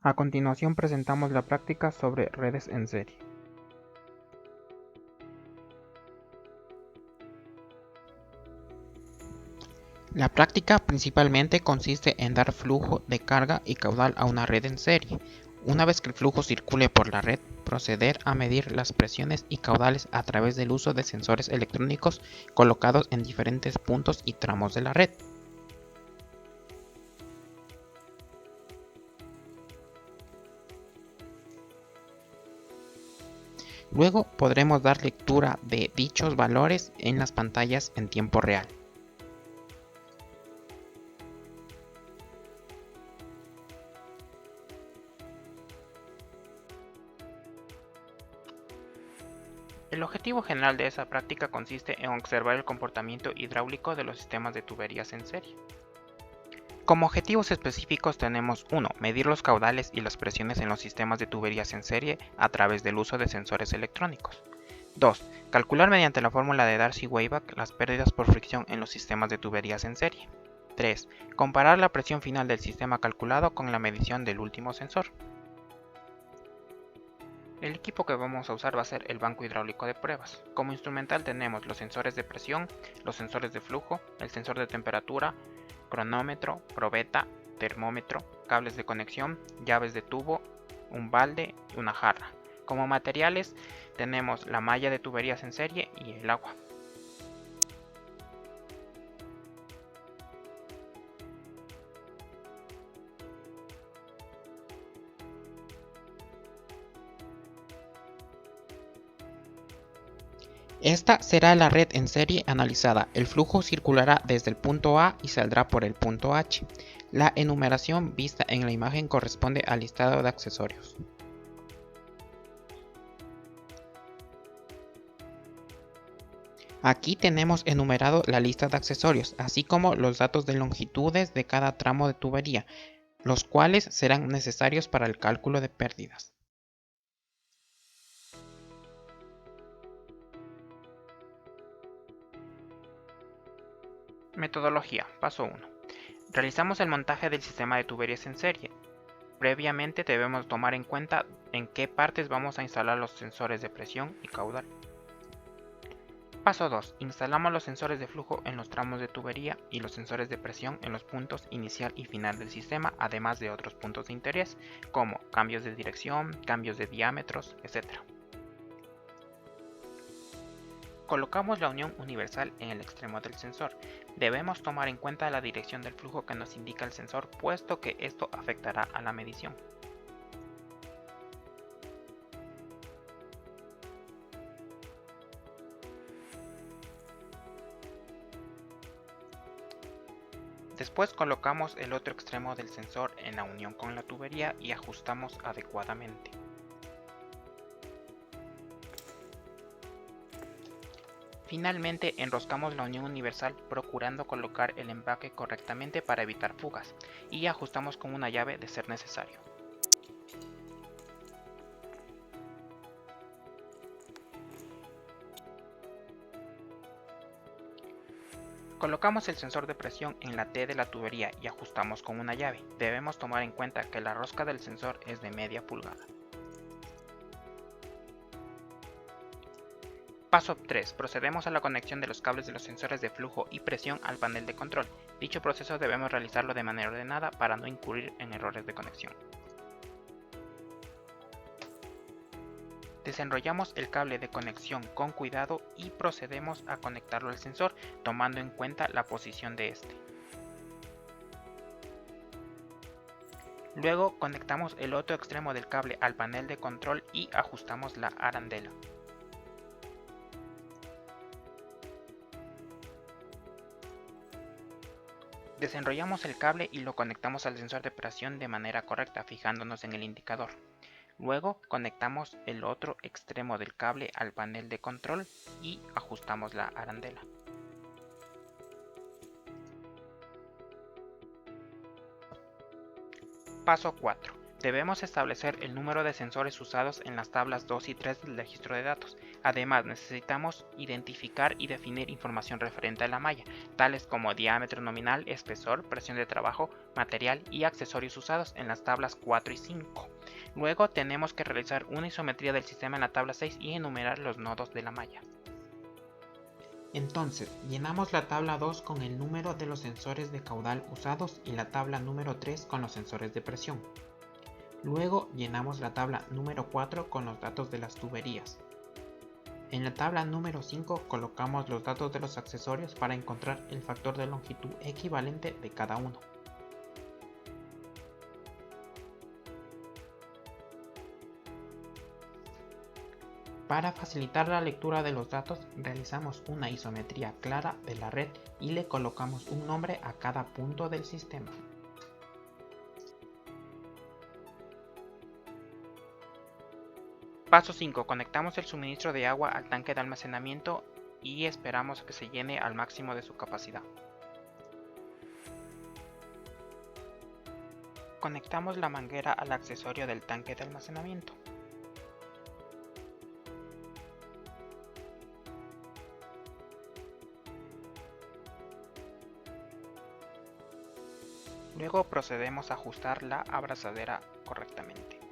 A continuación presentamos la práctica sobre redes en serie. La práctica principalmente consiste en dar flujo de carga y caudal a una red en serie. Una vez que el flujo circule por la red, proceder a medir las presiones y caudales a través del uso de sensores electrónicos colocados en diferentes puntos y tramos de la red. Luego podremos dar lectura de dichos valores en las pantallas en tiempo real. El objetivo general de esa práctica consiste en observar el comportamiento hidráulico de los sistemas de tuberías en serie. Como objetivos específicos tenemos 1. Medir los caudales y las presiones en los sistemas de tuberías en serie a través del uso de sensores electrónicos. 2. Calcular mediante la fórmula de Darcy-Weisbach las pérdidas por fricción en los sistemas de tuberías en serie. 3. Comparar la presión final del sistema calculado con la medición del último sensor. El equipo que vamos a usar va a ser el banco hidráulico de pruebas. Como instrumental tenemos los sensores de presión, los sensores de flujo, el sensor de temperatura, cronómetro, probeta, termómetro, cables de conexión, llaves de tubo, un balde y una jarra. Como materiales tenemos la malla de tuberías en serie y el agua. Esta será la red en serie analizada. El flujo circulará desde el punto A y saldrá por el punto H. La enumeración vista en la imagen corresponde al listado de accesorios. Aquí tenemos enumerado la lista de accesorios, así como los datos de longitudes de cada tramo de tubería, los cuales serán necesarios para el cálculo de pérdidas. Metodología. Paso 1. Realizamos el montaje del sistema de tuberías en serie. Previamente debemos tomar en cuenta en qué partes vamos a instalar los sensores de presión y caudal. Paso 2. Instalamos los sensores de flujo en los tramos de tubería y los sensores de presión en los puntos inicial y final del sistema, además de otros puntos de interés, como cambios de dirección, cambios de diámetros, etc. Colocamos la unión universal en el extremo del sensor. Debemos tomar en cuenta la dirección del flujo que nos indica el sensor, puesto que esto afectará a la medición. Después colocamos el otro extremo del sensor en la unión con la tubería y ajustamos adecuadamente. Finalmente enroscamos la unión universal procurando colocar el empaque correctamente para evitar fugas y ajustamos con una llave de ser necesario. Colocamos el sensor de presión en la T de la tubería y ajustamos con una llave. Debemos tomar en cuenta que la rosca del sensor es de media pulgada. Paso 3. Procedemos a la conexión de los cables de los sensores de flujo y presión al panel de control. Dicho proceso debemos realizarlo de manera ordenada para no incurrir en errores de conexión. Desenrollamos el cable de conexión con cuidado y procedemos a conectarlo al sensor, tomando en cuenta la posición de este. Luego conectamos el otro extremo del cable al panel de control y ajustamos la arandela. Desenrollamos el cable y lo conectamos al sensor de presión de manera correcta, fijándonos en el indicador. Luego conectamos el otro extremo del cable al panel de control y ajustamos la arandela. Paso 4. Debemos establecer el número de sensores usados en las tablas 2 y 3 del registro de datos. Además, necesitamos identificar y definir información referente a la malla, tales como diámetro nominal, espesor, presión de trabajo, material y accesorios usados en las tablas 4 y 5. Luego tenemos que realizar una isometría del sistema en la tabla 6 y enumerar los nodos de la malla. Entonces, llenamos la tabla 2 con el número de los sensores de caudal usados y la tabla número 3 con los sensores de presión. Luego llenamos la tabla número 4 con los datos de las tuberías. En la tabla número 5 colocamos los datos de los accesorios para encontrar el factor de longitud equivalente de cada uno. Para facilitar la lectura de los datos, realizamos una isometría clara de la red y le colocamos un nombre a cada punto del sistema. Paso 5. Conectamos el suministro de agua al tanque de almacenamiento y esperamos que se llene al máximo de su capacidad. Conectamos la manguera al accesorio del tanque de almacenamiento. Luego procedemos a ajustar la abrazadera correctamente.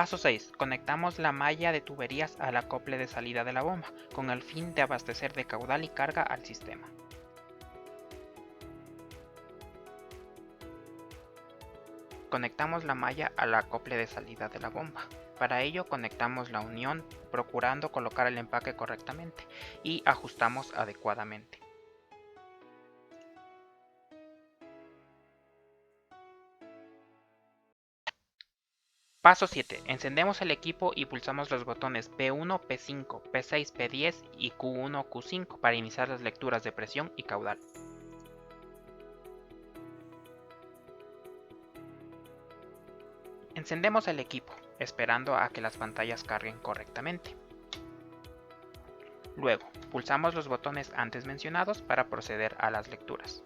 Paso 6. Conectamos la malla de tuberías al acople de salida de la bomba, con el fin de abastecer de caudal y carga al sistema. Conectamos la malla al acople de salida de la bomba. Para ello conectamos la unión procurando colocar el empaque correctamente y ajustamos adecuadamente. Paso 7. Encendemos el equipo y pulsamos los botones P1, P5, P6, P10 y Q1, Q5 para iniciar las lecturas de presión y caudal. Encendemos el equipo, esperando a que las pantallas carguen correctamente. Luego, pulsamos los botones antes mencionados para proceder a las lecturas.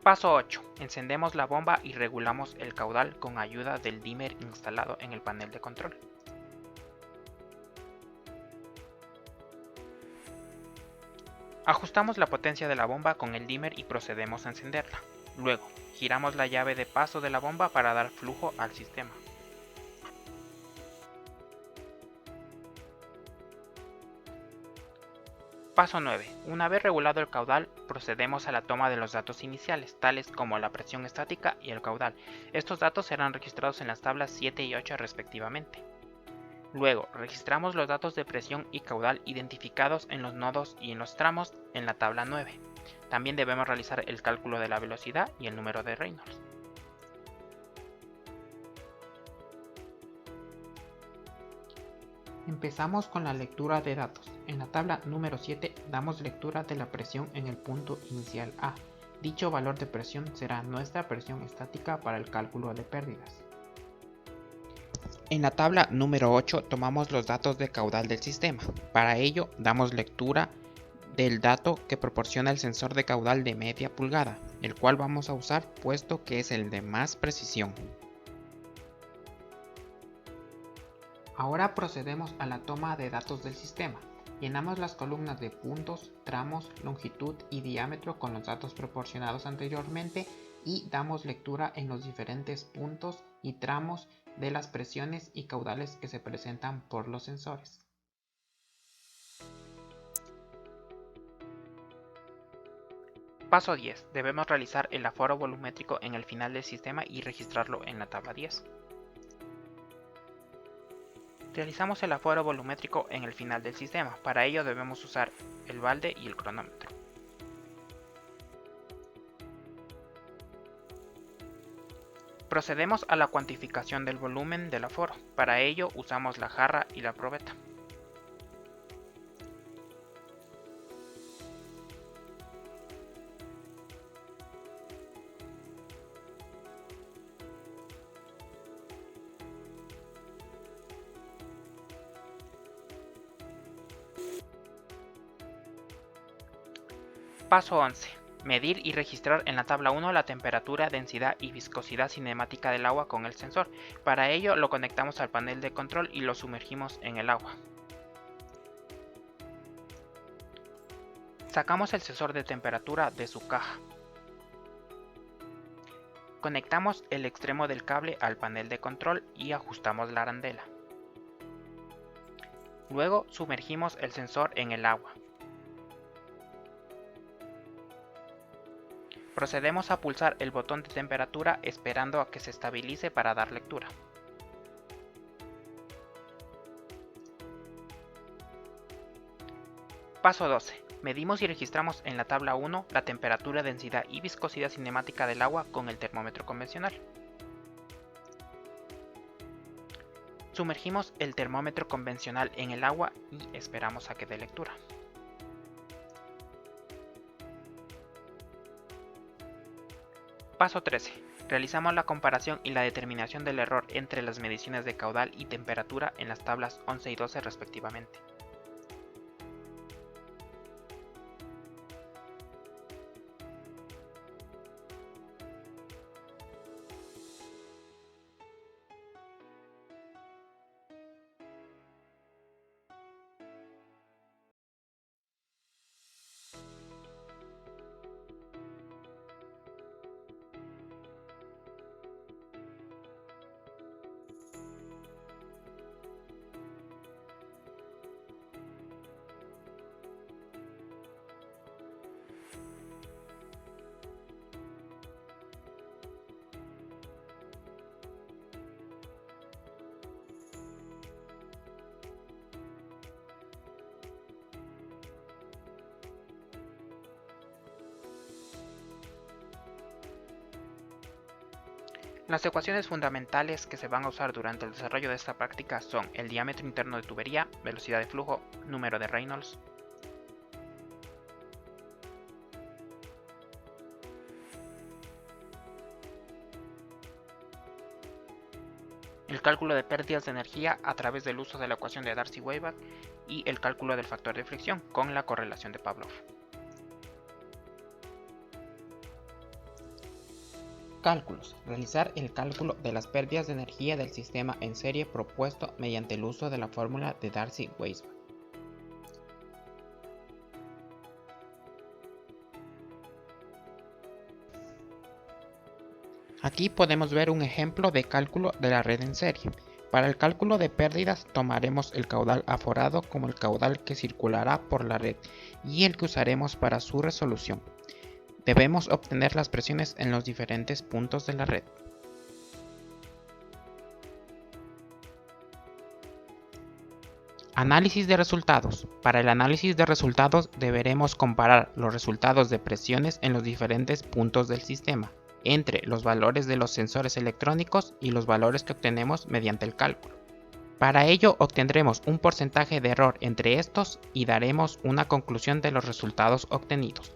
Paso 8. Encendemos la bomba y regulamos el caudal con ayuda del dimmer instalado en el panel de control. Ajustamos la potencia de la bomba con el dimmer y procedemos a encenderla. Luego, giramos la llave de paso de la bomba para dar flujo al sistema. Paso 9. Una vez regulado el caudal, procedemos a la toma de los datos iniciales, tales como la presión estática y el caudal. Estos datos serán registrados en las tablas 7 y 8 respectivamente. Luego, registramos los datos de presión y caudal identificados en los nodos y en los tramos en la tabla 9. También debemos realizar el cálculo de la velocidad y el número de Reynolds. Empezamos con la lectura de datos. En la tabla número 7 damos lectura de la presión en el punto inicial A. Dicho valor de presión será nuestra presión estática para el cálculo de pérdidas. En la tabla número 8 tomamos los datos de caudal del sistema. Para ello damos lectura del dato que proporciona el sensor de caudal de media pulgada, el cual vamos a usar puesto que es el de más precisión. Ahora procedemos a la toma de datos del sistema. Llenamos las columnas de puntos, tramos, longitud y diámetro con los datos proporcionados anteriormente y damos lectura en los diferentes puntos y tramos de las presiones y caudales que se presentan por los sensores. Paso 10. Debemos realizar el aforo volumétrico en el final del sistema y registrarlo en la tabla 10. Realizamos el aforo volumétrico en el final del sistema. Para ello debemos usar el balde y el cronómetro. Procedemos a la cuantificación del volumen del aforo. Para ello usamos la jarra y la probeta. Paso 11. Medir y registrar en la tabla 1 la temperatura, densidad y viscosidad cinemática del agua con el sensor. Para ello lo conectamos al panel de control y lo sumergimos en el agua. Sacamos el sensor de temperatura de su caja. Conectamos el extremo del cable al panel de control y ajustamos la arandela. Luego sumergimos el sensor en el agua. Procedemos a pulsar el botón de temperatura esperando a que se estabilice para dar lectura. Paso 12. Medimos y registramos en la tabla 1 la temperatura, densidad y viscosidad cinemática del agua con el termómetro convencional. Sumergimos el termómetro convencional en el agua y esperamos a que dé lectura. Paso 13. Realizamos la comparación y la determinación del error entre las mediciones de caudal y temperatura en las tablas 11 y 12 respectivamente. Las ecuaciones fundamentales que se van a usar durante el desarrollo de esta práctica son el diámetro interno de tubería, velocidad de flujo, número de Reynolds, el cálculo de pérdidas de energía a través del uso de la ecuación de Darcy-Weisbach y el cálculo del factor de fricción con la correlación de Pavlov. Cálculos. Realizar el cálculo de las pérdidas de energía del sistema en serie propuesto mediante el uso de la fórmula de Darcy-Weisbach. Aquí podemos ver un ejemplo de cálculo de la red en serie. Para el cálculo de pérdidas tomaremos el caudal aforado como el caudal que circulará por la red y el que usaremos para su resolución. Debemos obtener las presiones en los diferentes puntos de la red. Análisis de resultados. Para el análisis de resultados deberemos comparar los resultados de presiones en los diferentes puntos del sistema, entre los valores de los sensores electrónicos y los valores que obtenemos mediante el cálculo. Para ello obtendremos un porcentaje de error entre estos y daremos una conclusión de los resultados obtenidos.